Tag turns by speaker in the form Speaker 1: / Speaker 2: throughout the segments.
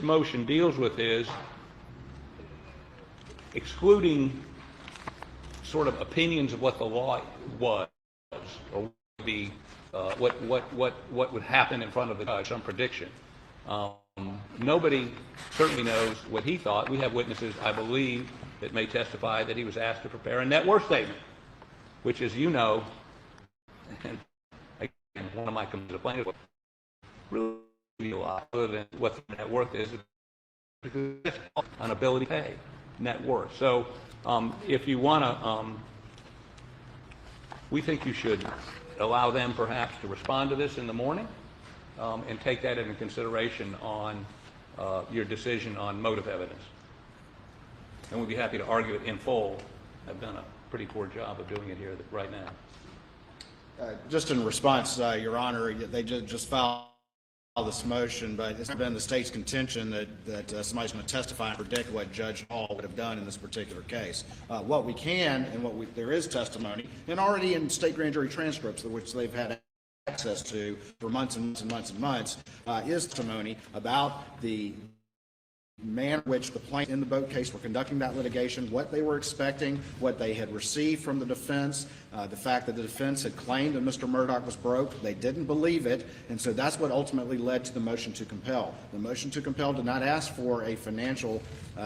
Speaker 1: motion deals with is excluding sort of opinions of what the law was, or the what would happen in front of the judge, some prediction. Nobody certainly knows what he thought. We have witnesses, I believe, that may testify that he was asked to prepare a net worth statement, which, as you know, and again, one of my complaints was really a lot other than what the net worth is, because it's an ability to pay net worth. So if you want to, we think you should allow them perhaps to respond to this in the morning and take that into consideration on your decision on motive evidence. And we'd be happy to argue it in full. I've done a pretty poor job of doing it here right now.
Speaker 2: Just in response, Your Honor, they just filed this motion, but it's been the state's contention that somebody's going to testify and predict what Judge Hall would have done in this particular case. What we can, and there is testimony, and already in state grand jury transcripts, which they've had access to for months and months and months and months, is testimony about the manner in which the plaintiffs in the Boat case were conducting that litigation, what they were expecting, what they had received from the defense, the fact that the defense had claimed that Mr. Murdaugh was broke. They didn't believe it, and so that's what ultimately led to the motion to compel. The motion to compel did not ask for a financial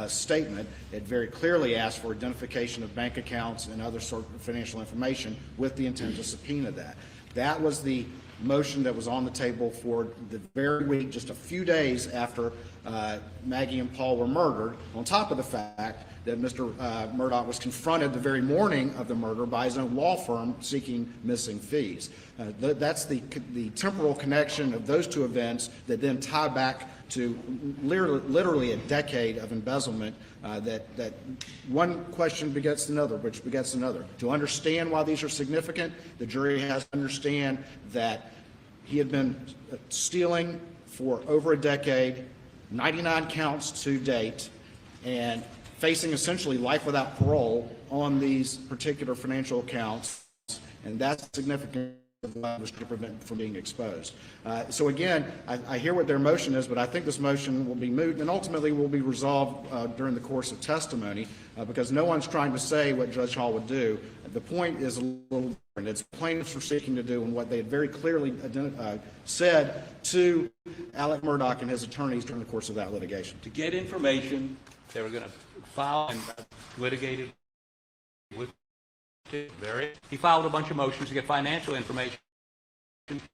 Speaker 2: statement. It very clearly asked for identification of bank accounts and other sort of financial information with the intent to subpoena that. That was the motion that was on the table for the very week, just a few days after Maggie and Paul were murdered, on top of the fact that Mr. Murdaugh was confronted the very morning of the murder by his own law firm seeking missing fees. That's the temporal connection of those two events that then tie back to literally a decade of embezzlement, that one question begets another, which begets another. To understand why these are significant, the jury has to understand that he had been stealing for over a decade, 99 counts to date, and facing essentially life without parole on these particular financial accounts, and that's significant to prevent from being exposed. So again, I hear what their motion is, but I think this motion will be moved and ultimately will be resolved during the course of testimony, because no one's trying to say what Judge Hall would do. The point is a little different. It's plaintiffs were seeking to do and what they had very clearly said to Alex Murdaugh and his attorneys during the course of that litigation.
Speaker 1: To get information, they were going to file and litigate it with he filed a bunch of motions to get financial information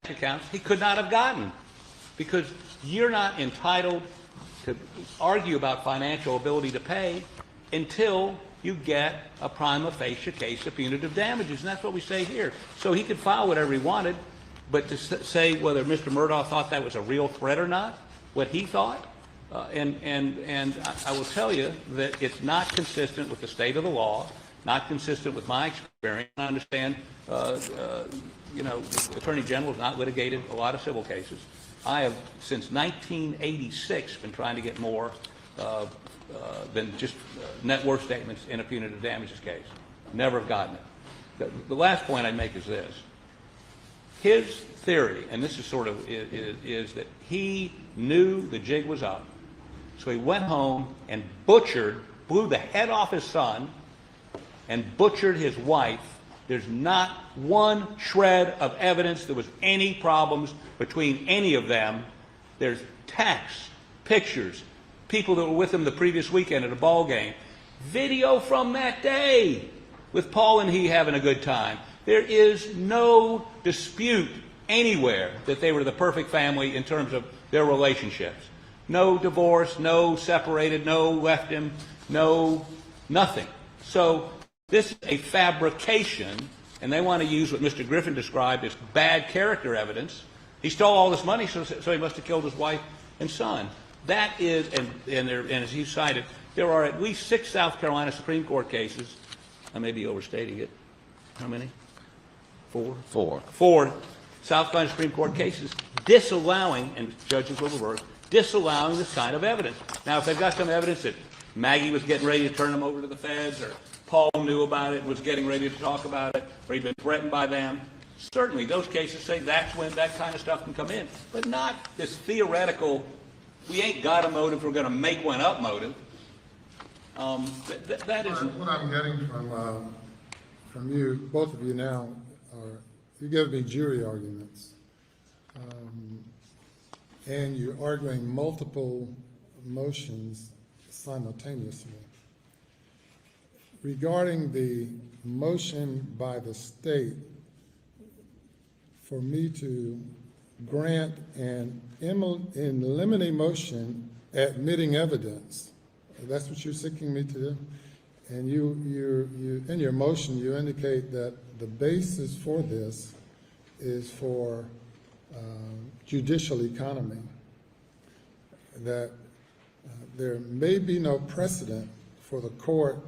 Speaker 1: accounts he could not have gotten, because you're not entitled to argue about financial ability to pay until you get a prima facie case of punitive damages, and that's what we say here. So he could file whatever he wanted, but to say whether Mr. Murdaugh thought that was a real threat or not, what he thought, and I will tell you that it's not consistent with the state of the law, not consistent with my experience. I understand, you know, the Attorney General has not litigated a lot of civil cases. I have, since 1986, been trying to get more than just net worth statements in a punitive damages case. Never have gotten it. The last point I make is this. His theory, and this is sort of, is that he knew the jig was up, so he went home and blew the head off his son, and butchered his wife. There's not one shred of evidence there was any problems between any of them. There's texts, pictures, people that were with him the previous weekend at a ball game, video from that day with Paul and he having a good time. There is no dispute anywhere that they were the perfect family in terms of their relationships. No divorce, no separated, no left him, no nothing. So this is a fabrication, and they want to use what Mr. Griffin described as bad character evidence. He stole all this money, so he must have killed his wife and son. That is, and as you cited, there are at least 6 South Carolina Supreme Court cases. I may be overstating it. How many? 4? 4. 4 South Carolina Supreme Court cases disallowing, and judges will reverse, disallowing this kind of evidence. Now, if they've got some evidence that Maggie was getting ready to turn them over to the feds, or Paul knew about it, was getting ready to talk about it, or he'd been threatened by them, certainly those cases say that's when that kind of stuff can come in, but not this theoretical We ain't got a motive, we're gonna make one up motive. That isn't,
Speaker 3: What I'm getting from you, both of you now, are you give me jury arguments, and you're arguing multiple motions simultaneously. Regarding the motion by the state for me to grant an in limine motion admitting evidence, that's what you're seeking me to do? And you in your motion, you indicate that the basis for this is for judicial economy, that there may be no precedent for the court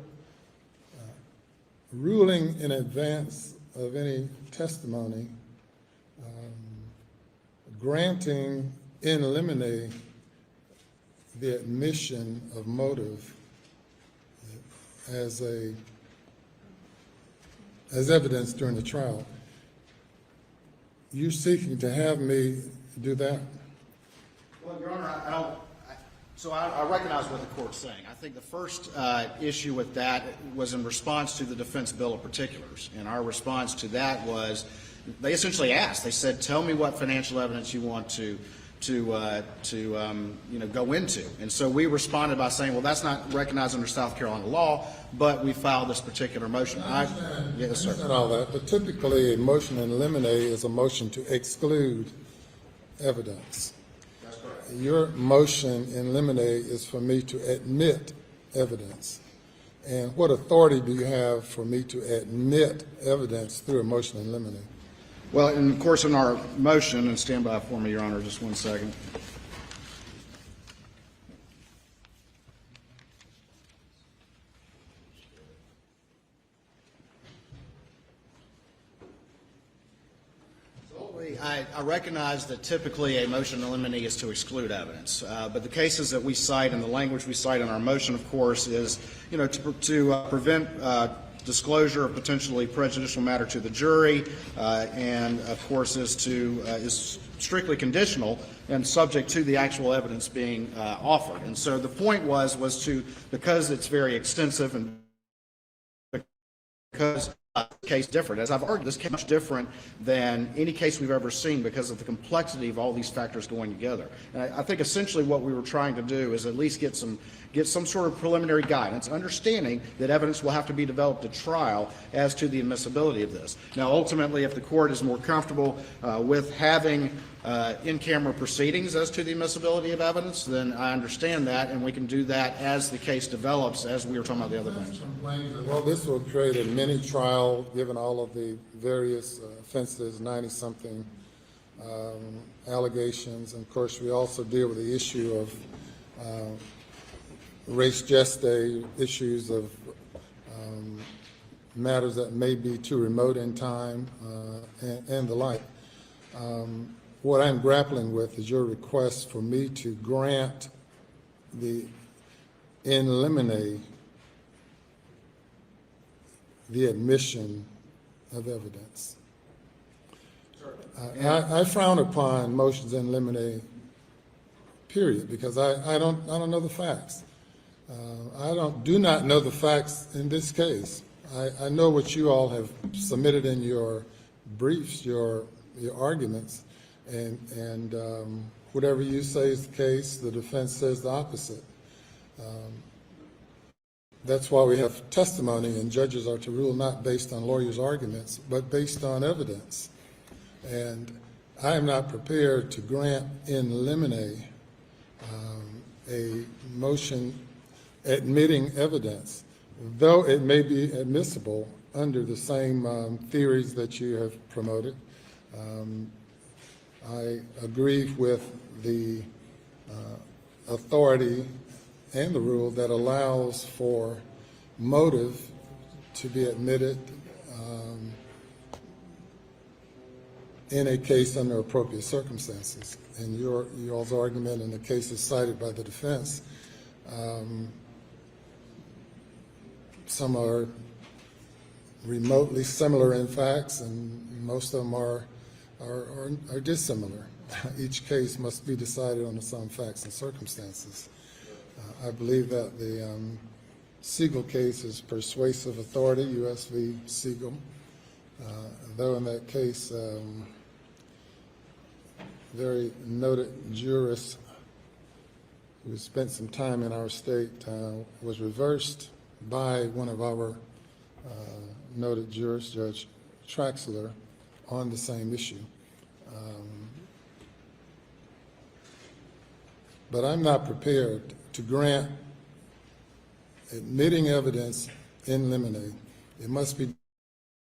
Speaker 3: ruling in advance of any testimony, granting in limine the admission of motive as evidence during the trial. You seeking to have me do that?
Speaker 2: Well, Your Honor, I recognize what the court's saying. I think the first issue with that was in response to the defense bill of particulars, and our response to that was they essentially asked. They said, "Tell me what financial evidence you want to go into." And so we responded by saying, "Well, that's not recognized under South Carolina law, but we filed this particular motion." Yes, sir.
Speaker 3: I understand all that, but typically a motion in limine is a motion to exclude evidence.
Speaker 2: That's correct.
Speaker 3: Your motion in limine is for me to admit evidence. And what authority do you have for me to admit evidence through a motion in limine?
Speaker 2: Well, and of course, in our motion, and stand by for me, Your Honor, just 1 second. I recognize that typically a motion in limine is to exclude evidence, but the cases that we cite and the language we cite in our motion, of course, is to prevent disclosure of potentially prejudicial matter to the jury, and of course is strictly conditional and subject to the actual evidence being offered. And so the point was to, because it's very extensive and because the case different. As I've argued, this case is much different than any case we've ever seen because of the complexity of all these factors going together. And I think essentially what we were trying to do is at least get some sort of preliminary guidance, understanding that evidence will have to be developed at trial as to the admissibility of this. Now, ultimately, if the court is more comfortable with having in-camera proceedings as to the admissibility of evidence, then I understand that, and we can do that as the case develops, as we were talking about the other things.
Speaker 3: Well, this will create a mini trial, given all of the various offenses, 90-something allegations. And of course, we also deal with the issue of res gestae, issues of matters that may be too remote in time, and the like. What I'm grappling with is your request for me to grant the in limine the admission of evidence. I frown upon motions in limine, period, because I don't know the facts. I do not know the facts in this case. I know what you all have submitted in your briefs, your arguments, and whatever you say is the case, the defense says the opposite. That's why we have testimony, and judges are to rule not based on lawyers' arguments, but based on evidence. And I am not prepared to grant in limine a motion admitting evidence, though it may be admissible under the same theories that you have promoted. I agree with the authority and the rule that allows for motive to be admitted in a case under appropriate circumstances. And y'all's argument in the cases cited by the defense, some are remotely similar in facts, and most of them are dissimilar. each case must be decided on its own facts and circumstances. I believe that the Siegel case is persuasive authority, U.S. v. Siegel, though in that case, very noted jurist who spent some time in our state was reversed by one of our noted jurists, Judge Traxler, on the same issue. But I'm not prepared to grant admitting evidence in limine. It must be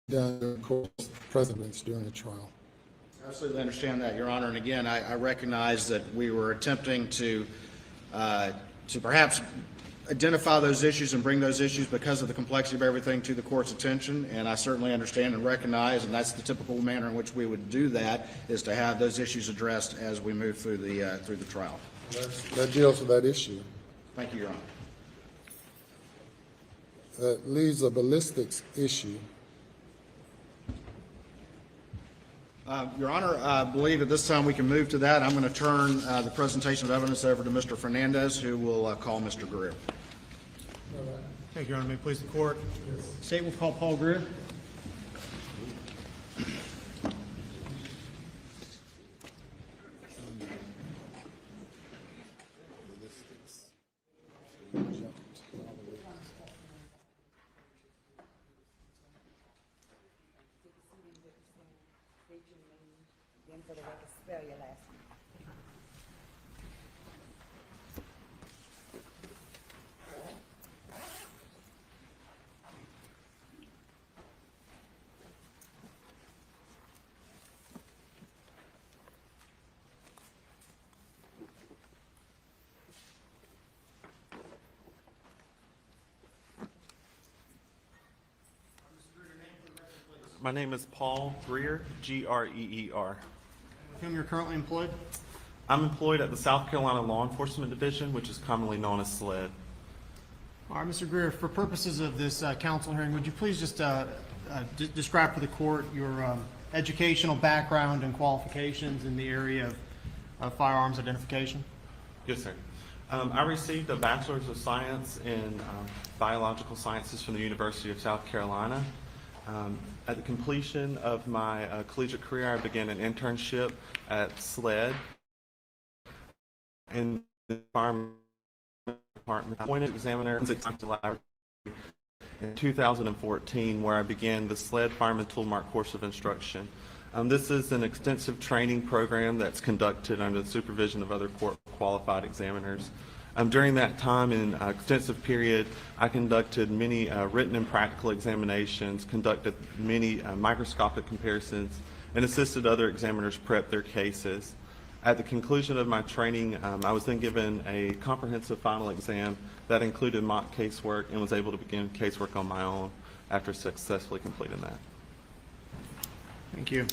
Speaker 3: done during the course of precedence during a trial.
Speaker 2: I absolutely understand that, Your Honor. And again, I recognize that we were attempting to perhaps identify those issues and bring those issues because of the complexity of everything to the court's attention. And I certainly understand and recognize, and that's the typical manner in which we would do that, is to have those issues addressed as we move through the trial.
Speaker 3: That deals with that issue.
Speaker 2: Thank you, Your Honor.
Speaker 3: That leaves a ballistics issue.
Speaker 2: Your Honor, I believe at this time we can move to that. I'm going to turn the presentation of evidence over to Mr. Fernandez, who will call Mr. Greer.
Speaker 4: Thank you, Your Honor. May it please the court. State will call Paul Greer.
Speaker 5: For the record, spell your last name.
Speaker 6: My name is Paul Greer, G-R-E-E-R.
Speaker 4: With whom you're currently employed?
Speaker 6: I'm employed at the South Carolina Law Enforcement Division, which is commonly known as SLED.
Speaker 4: All right, Mr. Greer, for purposes of this council hearing, would you please just describe for the court your educational background and qualifications in the area of firearms identification?
Speaker 6: Yes, sir. I received a Bachelor's of Science in Biological Sciences from the University of South Carolina. At the completion of my collegiate career, I began an internship at SLED in the firearms department. I appointed examiner in 2014, where I began the SLED Fireman Toolmark course of instruction. This is an extensive training program that's conducted under the supervision of other court-qualified examiners. During that time, in an extensive period, I conducted many written and practical examinations, conducted many microscopic comparisons, and assisted other examiners prep their cases. At the conclusion of my training, I was then given a comprehensive final exam that included mock casework and was able to begin casework on my own after successfully completing that.
Speaker 4: Thank you.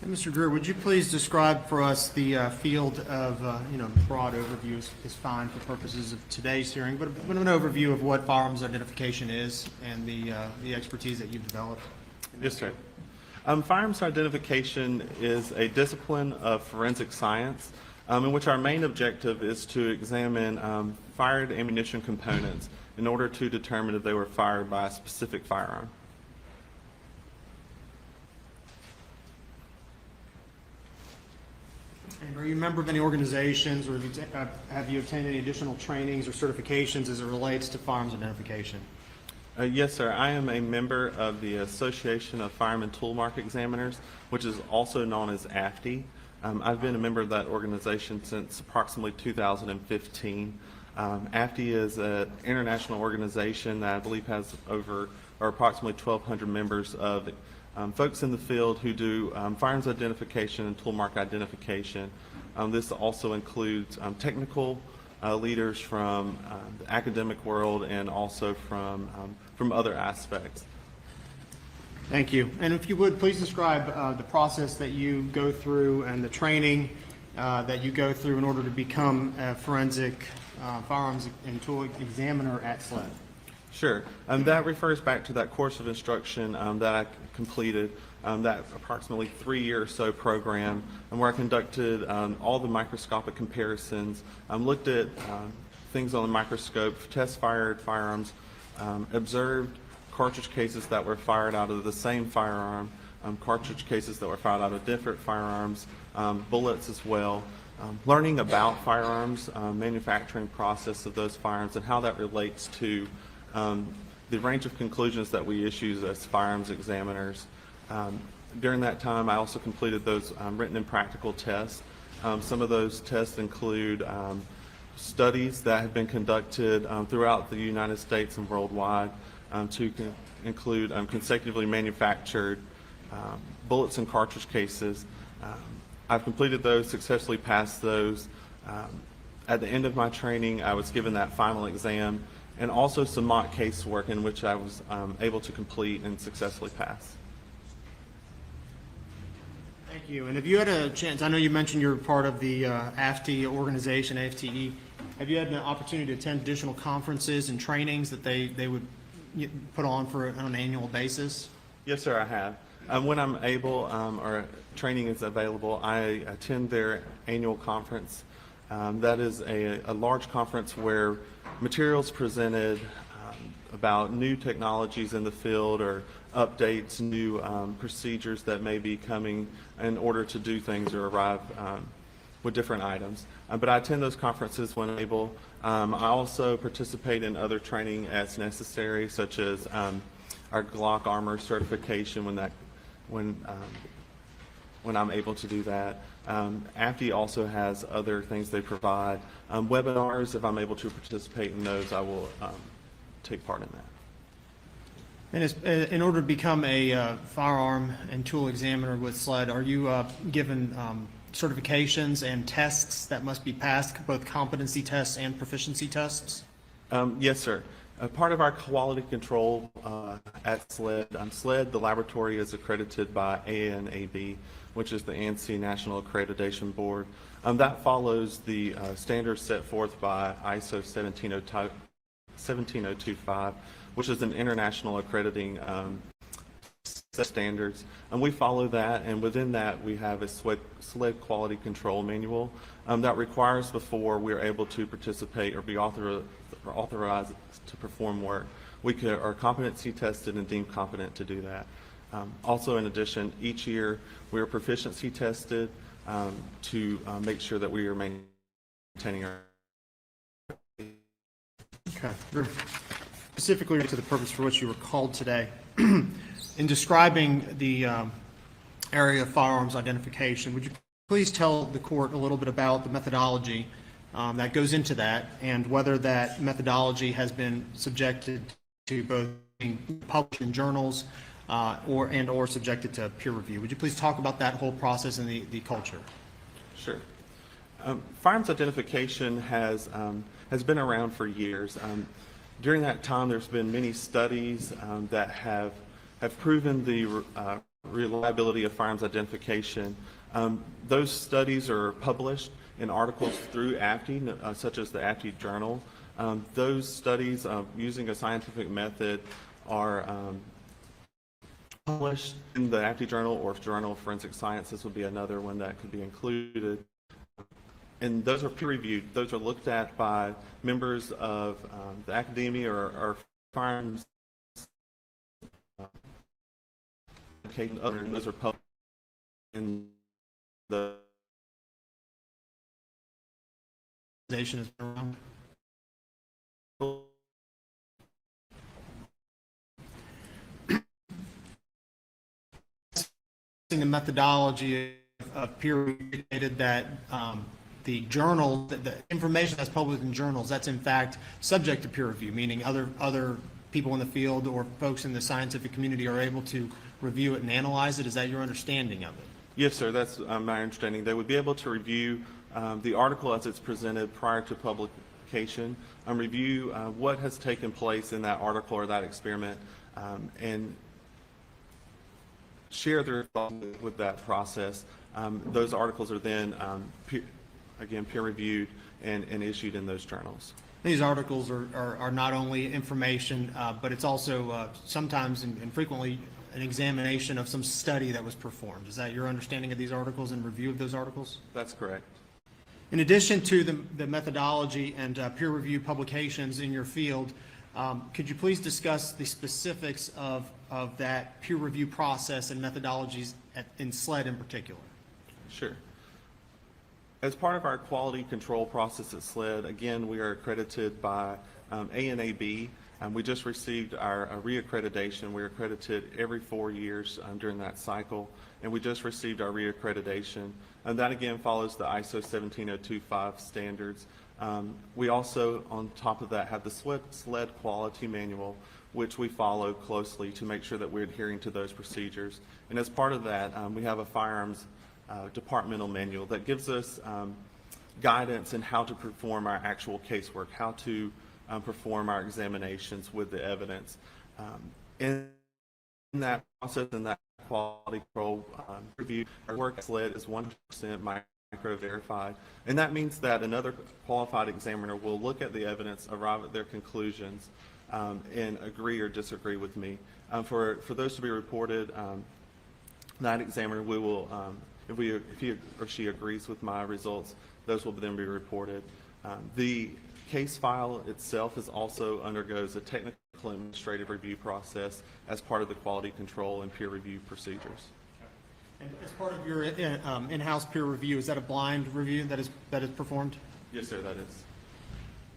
Speaker 4: And Mr. Greer, would you please describe for us the field of, broad overview is fine for purposes of today's hearing, but an overview of what firearms identification is and the expertise that you've developed?
Speaker 6: Yes, sir. Firearms identification is a discipline of forensic science in which our main objective is to examine fired ammunition components in order to determine if they were fired by a specific firearm.
Speaker 4: And are you a member of any organizations, or have you obtained any additional trainings or certifications as it relates to firearms identification?
Speaker 6: Yes, sir. I am a member of the Association of Fireman Toolmark Examiners, which is also known as AFTI. I've been a member of that organization since approximately 2015. AFTI is an international organization that I believe has approximately 1,200 members of folks in the field who do firearms identification and toolmark identification. This also includes technical leaders from the academic world and also from other aspects.
Speaker 4: Thank you. And if you would, please describe the process that you go through and the training that you go through in order to become a forensic firearms and tool examiner at SLED.
Speaker 6: Sure. That refers back to that course of instruction that I completed, that approximately 3-year or so program, and where I conducted all the microscopic comparisons, looked at things on the microscope, test-fired firearms, observed cartridge cases that were fired out of the same firearm, cartridge cases that were fired out of different firearms, bullets as well, learning about firearms, manufacturing process of those firearms, and how that relates to the range of conclusions that we issue as firearms examiners. During that time, I also completed those written and practical tests. Some of those tests include studies that have been conducted throughout the United States and worldwide to include consecutively manufactured bullets and cartridge cases. I've completed those, successfully passed those. At the end of my training, I was given that final exam and also some mock casework in which I was able to complete and successfully pass.
Speaker 4: Thank you. And have you had a chance, I know you mentioned you're part of the AFTE organization, AFTE. Have you had an opportunity to attend additional conferences and trainings that they would put on on an annual basis?
Speaker 6: Yes, sir, I have. When I'm able or training is available, I attend their annual conference. That is a large conference where materials presented about new technologies in the field or updates, new procedures that may be coming in order to do things or arrive with different items. But I attend those conferences when able. I also participate in other training as necessary, such as our Glock Armor certification when I'm able to do that. AFTE also has other things they provide. Webinars, if I'm able to participate in those, I will take part in that.
Speaker 4: And in order to become a firearm and tool examiner with SLED, are you given certifications and tests that must be passed, both competency tests and proficiency tests?
Speaker 6: Yes, sir. Part of our quality control at SLED, SLED, the laboratory is accredited by ANAB, which is the ANSI National Accreditation Board. That follows the standards set forth by ISO 17025, which is an international accrediting set standards. And we follow that, and within that we have a SLED quality control manual that requires before we're able to participate or be authorized to perform work. We are competency tested and deemed competent to do that. Also, in addition, each year we are proficiency tested to make sure that we are maintaining our.
Speaker 4: Okay. Specifically to the purpose for which you were called today, in describing the area of firearms identification, would you please tell the court a little bit about the methodology that goes into that, and whether that methodology has been subjected to both being published in journals or subjected to peer review? Would you please talk about that whole process and the culture?
Speaker 6: Sure. Firearms identification has been around for years. During that time, there's been many studies that have proven the reliability of firearms identification. Those studies are published in articles through AFTE, such as the AFTE Journal. Those studies using a scientific method are published in the AFTE Journal, or Journal of Forensic Sciences would be another one that could be included. And those are peer-reviewed. Those are looked at by members of the academia or firearms. Those are published in the
Speaker 4: Organization has been around. The methodology of peer review stated that the journal, the information that's published in journals, that's in fact subject to peer review, meaning other people in the field or folks in the scientific community are able to review it and analyze it. Is that your understanding of it?
Speaker 6: Yes, sir. That's my understanding. They would be able to review the article as it's presented prior to publication, review what has taken place in that article or that experiment, and share their thoughts with that process. Those articles are then, peer reviewed and issued in those journals.
Speaker 4: These articles are not only information, but it's also sometimes and frequently an examination of some study that was performed. Is that your understanding of these articles and review of those articles?
Speaker 6: That's correct.
Speaker 4: In addition to the methodology and peer review publications in your field, could you please discuss the specifics of that peer review process and methodologies in SLED in particular?
Speaker 6: Sure. As part of our quality control process at SLED, again, we are accredited by ANAB. We just received our reaccreditation. We're accredited every 4 years during that cycle, and we just received our reaccreditation. And that again follows the ISO 17025 standards. We also, on top of that, have the SLED quality manual, which we follow closely to make sure that we're adhering to those procedures. And as part of that, we have a firearms departmental manual that gives us guidance in how to perform our actual casework, how to perform our examinations with the evidence. In that process, in that quality control review, our work at SLED is 100% micro-verified. And that means that another qualified examiner will look at the evidence, arrive at their conclusions, and agree or disagree with me. For those to be reported, that examiner, we will, if he or she agrees with my results, those will then be reported. The case file itself also undergoes a technical administrative review process as part of the quality control and peer review procedures.
Speaker 4: And as part of your in-house peer review, is that a blind review that is performed?
Speaker 6: Yes, sir, that is.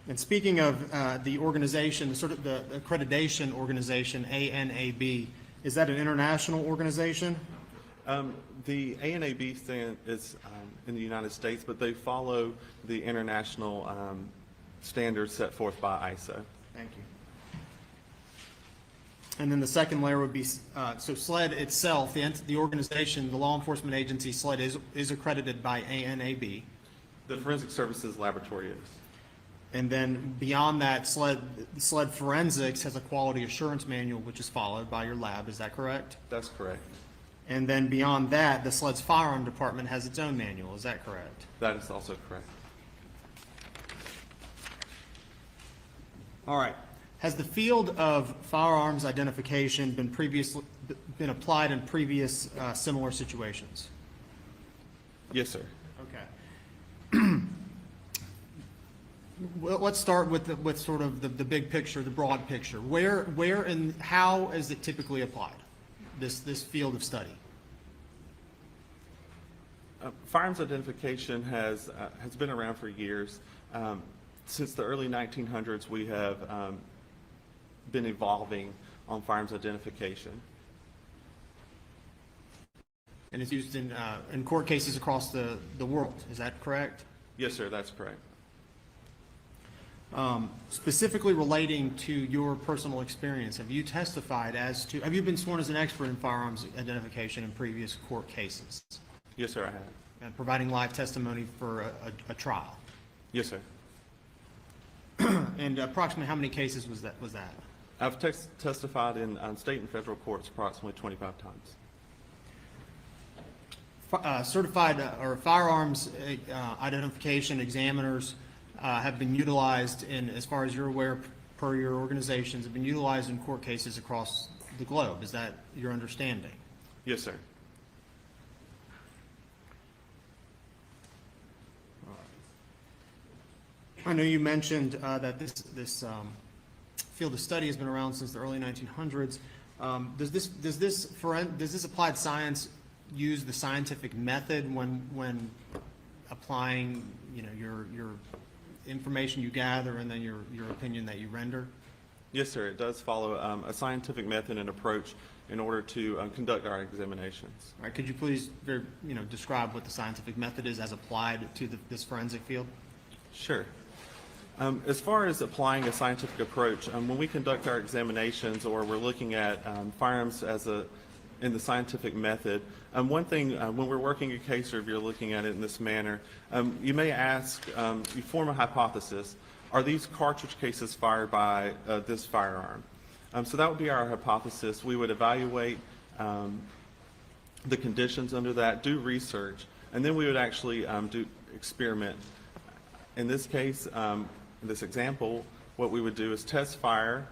Speaker 4: And speaking of the organization, sort of the accreditation organization, ANAB, is that an international organization?
Speaker 6: The ANAB stand is in the United States, but they follow the international standards set forth by ISO.
Speaker 4: Thank you. And then the second layer would be, so SLED itself, the organization, the law enforcement agency, SLED is accredited by ANAB.
Speaker 6: The Forensic Services Laboratory is.
Speaker 4: And then beyond that, SLED Forensics has a quality assurance manual, which is followed by your lab. Is that correct?
Speaker 6: That's correct.
Speaker 4: And then beyond that, the SLED's firearm department has its own manual. Is that correct?
Speaker 6: That is also correct.
Speaker 4: All right. Has the field of firearms identification been applied in previous similar situations?
Speaker 6: Yes, sir.
Speaker 4: Okay. Well, let's start with sort of the big picture, the broad picture. Where and how is it typically applied? This field of study.
Speaker 6: Firearms identification has been around for years. Since the early 1900s, we have been evolving on firearms identification.
Speaker 4: And it's used in court cases across the world. Is that correct?
Speaker 6: Yes, sir, that's correct.
Speaker 4: Specifically relating to your personal experience, have you been sworn as an expert in firearms identification in previous court cases?
Speaker 6: Yes, sir, I have.
Speaker 4: And providing live testimony for a trial?
Speaker 6: Yes, sir.
Speaker 4: And approximately how many cases was that?
Speaker 6: I've testified in state and federal courts approximately 25 times.
Speaker 4: Certified or firearms identification examiners have been utilized in, as far as you're aware, per your organizations, have been utilized in court cases across the globe. Is that your understanding?
Speaker 6: Yes, sir.
Speaker 4: I know you mentioned that this field of study has been around since the early 1900s. Does this applied science use the scientific method when applying, your information you gather and then your opinion that you render?
Speaker 6: Yes, sir. It does follow a scientific method and approach in order to conduct our examinations.
Speaker 4: All right. Could you please, describe what the scientific method is as applied to this forensic field?
Speaker 6: Sure. As far as applying a scientific approach, when we conduct our examinations or we're looking at firearms in the scientific method, one thing when we're working a case or if you're looking at it in this manner, you may ask, you form a hypothesis, are these cartridge cases fired by this firearm? So that would be our hypothesis. We would evaluate the conditions under that, do research, and then we would actually do experiment. In this case, in this example, what we would do is test fire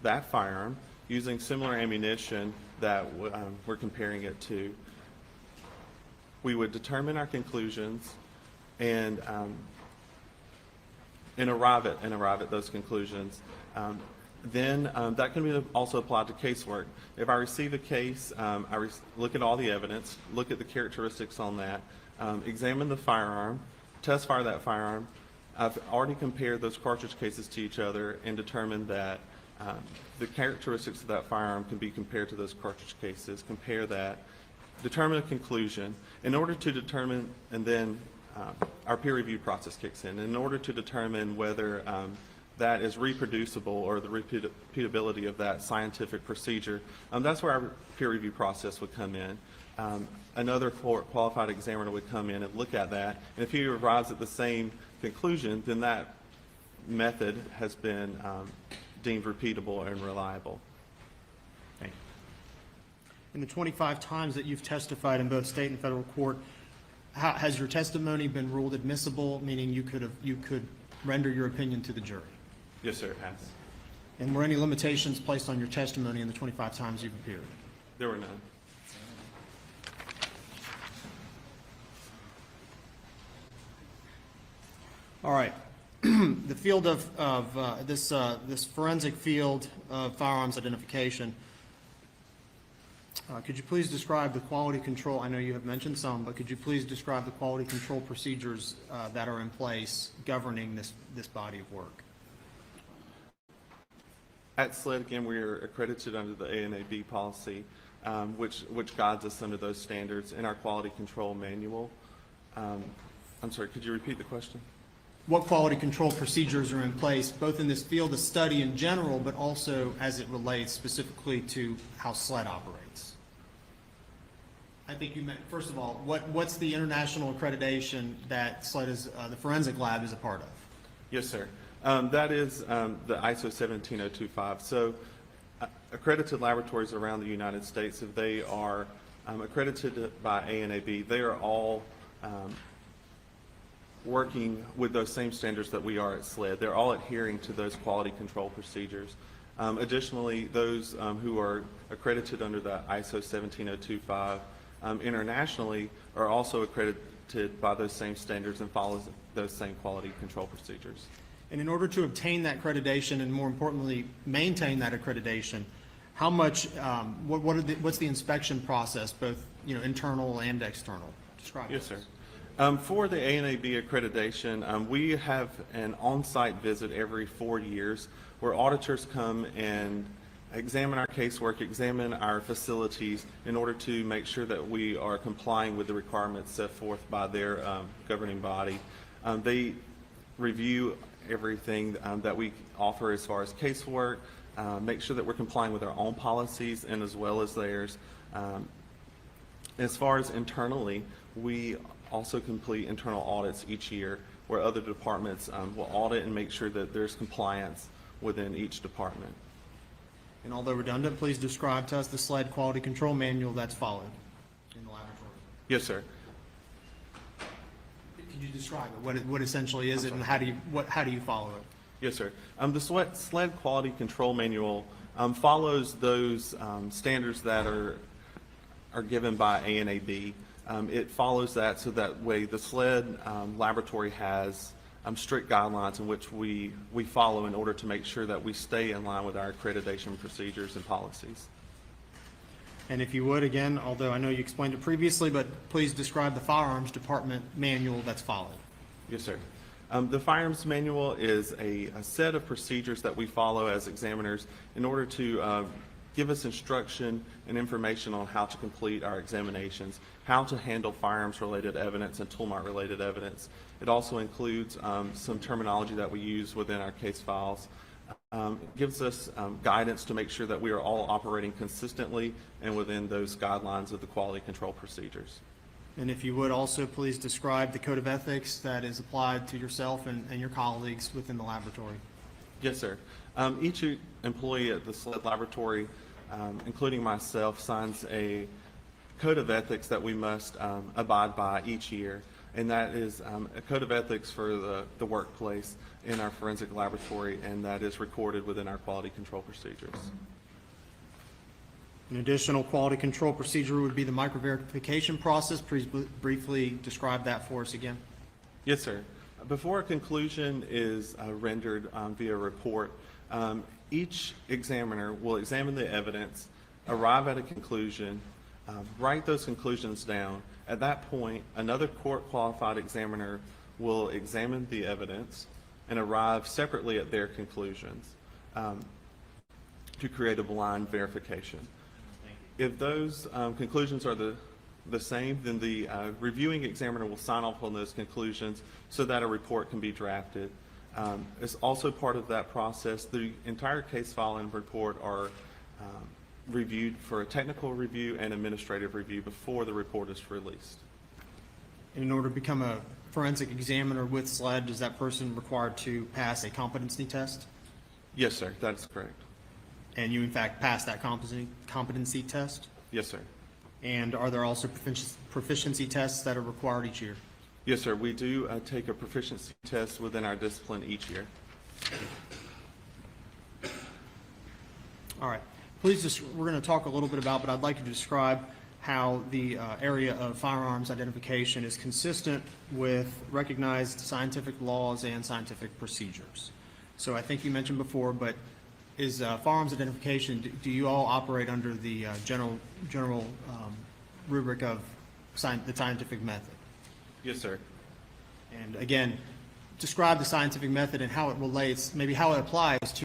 Speaker 6: that firearm using similar ammunition that we're comparing it to. We would determine our conclusions and arrive at those conclusions. Then that can be also applied to casework. If I receive a case, look at all the evidence, look at the characteristics on that, examine the firearm, test fire that firearm. I've already compared those cartridge cases to each other and determined that the characteristics of that firearm can be compared to those cartridge cases, compare that, determine a conclusion. In order to determine, and then our peer review process kicks in order to determine whether that is reproducible or the repeatability of that scientific procedure. That's where our peer review process would come in. Another qualified examiner would come in and look at that, and if he arrives at the same conclusion, then that method has been deemed repeatable and reliable.
Speaker 4: Thank you. In the 25 times that you've testified in both state and federal court, has your testimony been ruled admissible, meaning you could render your opinion to the jury?
Speaker 6: Yes, sir, it has.
Speaker 4: And were any limitations placed on your testimony in the 25 times you've appeared?
Speaker 6: There were none.
Speaker 4: All right. The field of this forensic field of firearms identification, could you please describe the quality control? I know you have mentioned some, but could you please describe the quality control procedures that are in place governing this body of work?
Speaker 6: At SLED, again, we are accredited under the ANAB policy, which guides us under those standards in our quality control manual. I'm sorry, could you repeat the question?
Speaker 4: What quality control procedures are in place, both in this field of study in general, but also as it relates specifically to how SLED operates? I think you meant, first of all, what's the international accreditation that SLED is, the forensic lab is a part of?
Speaker 6: Yes, sir. That is the ISO 17025. So accredited laboratories around the United States, if they are accredited by ANAB, they are all working with those same standards that we are at SLED. They're all adhering to those quality control procedures. Additionally, those who are accredited under the ISO 17025 internationally are also accredited by those same standards and follow those same quality control procedures.
Speaker 4: And in order to obtain that accreditation and more importantly, maintain that accreditation, how much, what's the inspection process, both internal and external? Describe.
Speaker 6: Yes, sir. For the ANAB accreditation, we have an on-site visit every 4 years where auditors come and examine our casework, examine our facilities in order to make sure that we are complying with the requirements set forth by their governing body. They review everything that we offer as far as casework, make sure that we're complying with our own policies and as well as theirs. As far as internally, we also complete internal audits each year where other departments will audit and make sure that there's compliance within each department.
Speaker 4: And although redundant, please describe to us the SLED quality control manual that's followed in the laboratory.
Speaker 6: Yes, sir.
Speaker 4: Could you describe it? What essentially is it, and how do you follow it?
Speaker 6: Yes, sir. The SLED quality control manual follows those standards that are given by ANAB. It follows that so that way the SLED laboratory has strict guidelines in which we follow in order to make sure that we stay in line with our accreditation procedures and policies.
Speaker 4: And if you would, again, although I know you explained it previously, but please describe the firearms department manual that's followed.
Speaker 6: Yes, sir. The firearms manual is a set of procedures that we follow as examiners in order to give us instruction and information on how to complete our examinations, how to handle firearms-related evidence and toolmark-related evidence. It also includes some terminology that we use within our case files. It gives us guidance to make sure that we are all operating consistently and within those guidelines of the quality control procedures.
Speaker 4: And if you would also please describe the code of ethics that is applied to yourself and your colleagues within the laboratory.
Speaker 6: Yes, sir. Each employee at the SLED laboratory, including myself, signs a code of ethics that we must abide by each year. and that is a code of ethics for the workplace in our forensic laboratory, and that is recorded within our quality control procedures.
Speaker 4: An additional quality control procedure would be the micro-verification process. Please briefly describe that for us again.
Speaker 6: Yes, sir. Before a conclusion is rendered via report, each examiner will examine the evidence, arrive at a conclusion, write those conclusions down. At that point, another court-qualified examiner will examine the evidence and arrive separately at their conclusions to create a blind verification. If those conclusions are the same, then the reviewing examiner will sign off on those conclusions so that a report can be drafted. As also part of that process, the entire case file and report are reviewed for a technical review and administrative review before the report is released.
Speaker 4: In order to become a forensic examiner with SLED, is that person required to pass a competency test?
Speaker 6: Yes, sir, that is correct.
Speaker 4: And you in fact passed that competency test?
Speaker 6: Yes, sir.
Speaker 4: And are there also proficiency tests that are required each year?
Speaker 6: Yes, sir. We do take a proficiency test within our discipline each year.
Speaker 4: All right. Please just, we're going to talk a little bit about, but I'd like you to describe how the area of firearms identification is consistent with recognized scientific laws and scientific procedures. So I think you mentioned before, but is firearms identification, do you all operate under the general rubric of the scientific method?
Speaker 6: Yes, sir.
Speaker 4: And again, describe the scientific method and how it relates, maybe how it applies to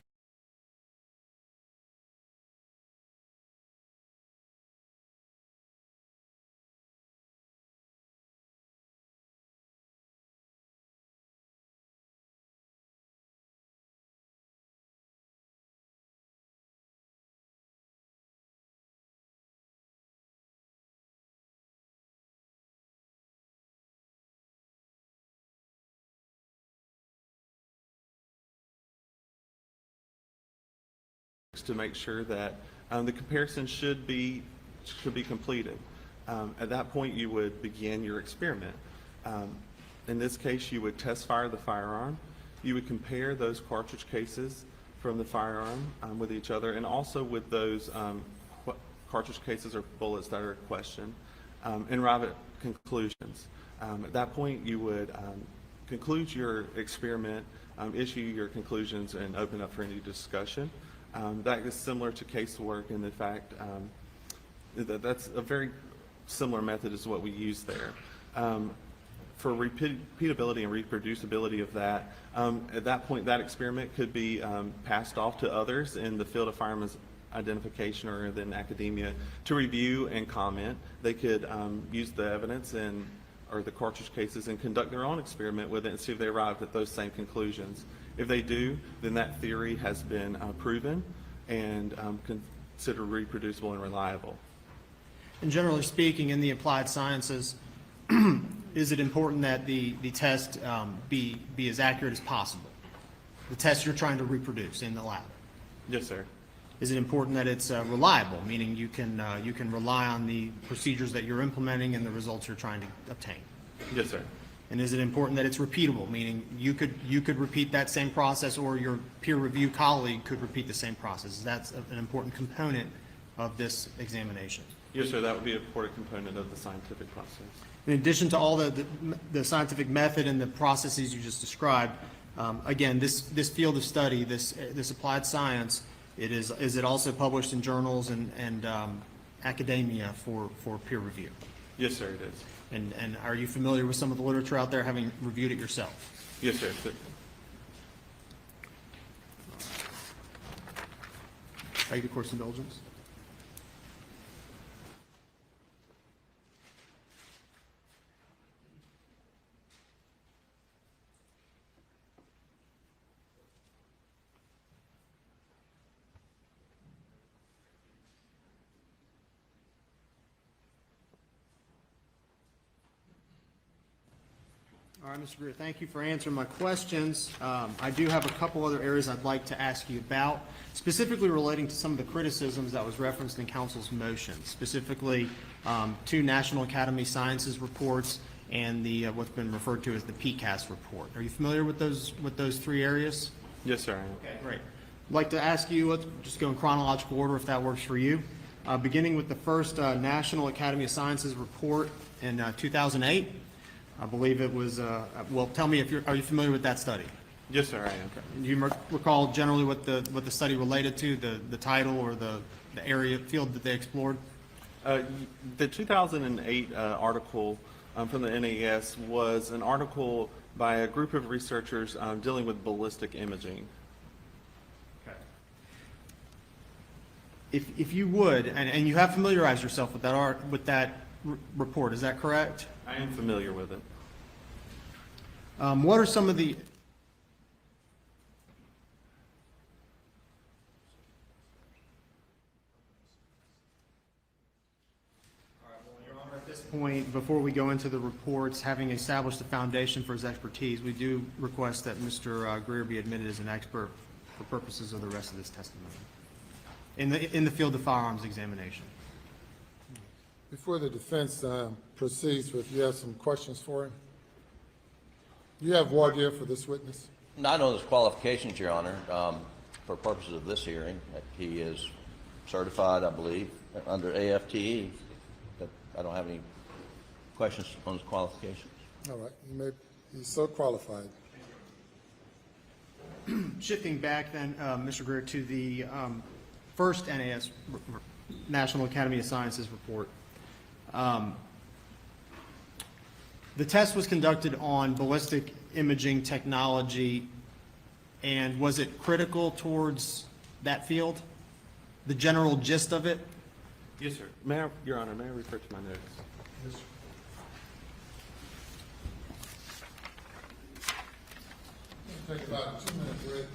Speaker 6: to make sure that the comparison should be completed. At that point, you would begin your experiment. In this case, you would test fire the firearm. You would compare those cartridge cases from the firearm with each other, and also with those cartridge cases or bullets that are questioned, and arrive at conclusions. At that point, you would conclude your experiment, issue your conclusions, and open up for any discussion. That is similar to casework, and in fact, that's a very similar method as what we use there. For repeatability and reproducibility of that, at that point, that experiment could be passed off to others in the field of firearms identification or in academia to review and comment. They could use the evidence or the cartridge cases and conduct their own experiment with it and see if they arrived at those same conclusions. If they do, then that theory has been proven and considered reproducible and reliable.
Speaker 4: And generally speaking, in the applied sciences, is it important that the test be as accurate as possible? The test you're trying to reproduce in the lab.
Speaker 6: Yes, sir.
Speaker 4: Is it important that it's reliable, meaning you can rely on the procedures that you're implementing and the results you're trying to obtain?
Speaker 6: Yes, sir.
Speaker 4: And is it important that it's repeatable, meaning you could repeat that same process, or your peer review colleague could repeat the same process? That's an important component of this examination.
Speaker 6: Yes, sir. That would be an important component of the scientific process.
Speaker 4: In addition to all the scientific method and the processes you just described, again, this field of study, this applied science, is it also published in journals and academia for peer review?
Speaker 6: Yes, sir, it is.
Speaker 4: And are you familiar with some of the literature out there, having reviewed it yourself?
Speaker 6: Yes, sir.
Speaker 4: Are you the course indulgence? All right, Mr. Greer, thank you for answering my questions. I do have a couple other areas I'd like to ask you about, specifically relating to some of the criticisms that was referenced in council's motion, specifically 2 National Academy Sciences reports and the what's been referred to as the PCAS report. Are you familiar with those three areas?
Speaker 6: Yes, sir, I am.
Speaker 4: Okay, great. I'd like to ask you, let's just go in chronological order if that works for you. Beginning with the first National Academy of Sciences report in 2008. I believe it was, well, tell me are you familiar with that study?
Speaker 6: Yes, sir, I am.
Speaker 4: Do you recall generally what the study related to, the title or the area, field that they explored?
Speaker 6: The 2008 article from the NAS was an article by a group of researchers dealing with ballistic imaging.
Speaker 4: If you would, and you have familiarized yourself with that report, is that correct?
Speaker 6: I am familiar with it.
Speaker 4: What are some of the At this point, before we go into the reports, having established the foundation for his expertise, we do request that Mr. Greer be admitted as an expert for purposes of the rest of this testimony in the field of firearms examination.
Speaker 3: Before the defense proceeds with, you have some questions for him? You have voir dire for this witness?
Speaker 7: Not on his qualifications, Your Honor, for purposes of this hearing. He is certified, I believe, under AFTE. But I don't have any questions on his qualifications.
Speaker 3: All right, he's so qualified.
Speaker 4: Shifting back then, Mr. Greer, to the first NAS, National Academy of Sciences report. The test was conducted on ballistic imaging technology, and was it critical towards that field? The general gist of it?
Speaker 6: Yes, sir. Your Honor, may I refer to my notes?
Speaker 3: Take about a 2-minute break.